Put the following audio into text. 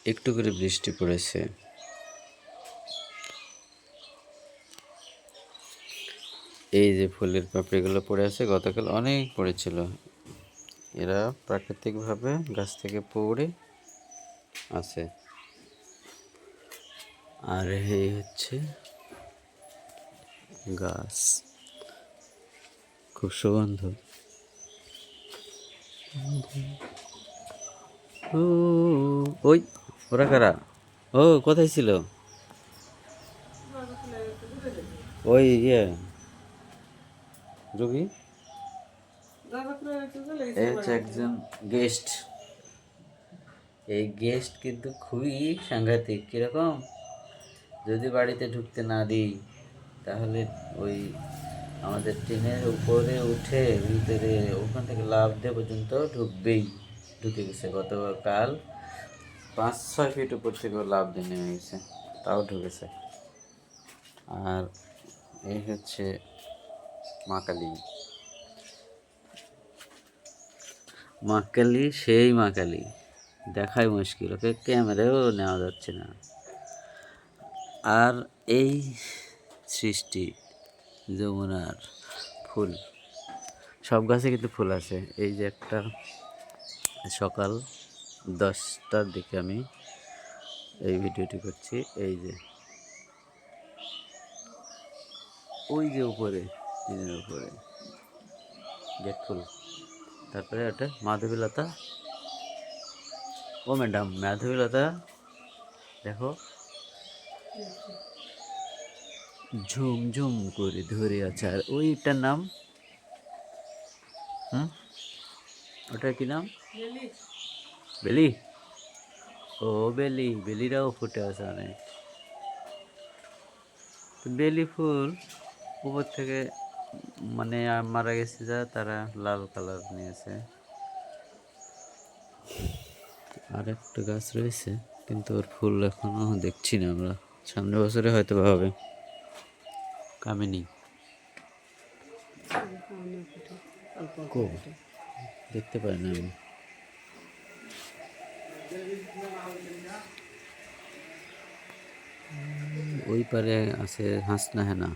একটু করে বৃষ্টি পড়েছে। এই যে ফুলের পাপড়িগুলো পড়ে আছে, গতকাল অনেক পড়েছিল। এরা প্রাকৃতিকভাবে গাছ থেকে পড়ে আছে। আর এই হচ্ছে গাছ, খুব সুগন্ধ। ও ওই ওরা কারা? ও কোথায় ছিল? ওই রবি, এই হচ্ছে একজন গেস্ট। এই গেস্ট কিন্তু খুবই সাংঘাতিক। কিরকম? যদি বাড়িতে ঢুকতে না দিই তাহলে ওই আমাদের টিনের উপরে উঠে ভিতরে ওখান থেকে লাফ দিয়ে পর্যন্ত ঢুকবেই। ঢুকে গেছে গতকাল 5-6 ফিট উপর থেকে লাফ দিয়ে নেমে গেছে, তাও ঢুকেছে। আর এই হচ্ছে মা কালী। মা কালী সেই মা কালী, দেখাই মুশকিল, ওকে ক্যামেরাও নেওয়া যাচ্ছে না। আর এই সৃষ্টি যমুনার ফুল, সব গাছে কিন্তু ফুল আছে। এই যে একটা সকাল 10টার দিকে আমি এই ভিডিওটি করছি। এই যে ওই যে উপরে টিনের উপরে গেট ফুল। তারপরে একটা মাধবীলতা। ও ম্যাডাম, মাধবীলতা দেখো ঝুমঝুম করে ধরে আছে। আর ওইটার নাম ওটার কি নাম? বেলি। ও বেলি, বেলিরাও ফুটে আছে অনেক। তো বেলি ফুল উপর থেকে মানে মারা গেছে যা, তারা লাল কালার নিয়েছে। আর একটা গাছ রয়েছে কিন্তু ওর ফুল এখনো দেখছি না আমরা, সামনের বছরে হয়তো হবে। কামিনী দেখতে পাই না আমি। ওই পারে আছে হাসনা হেনা।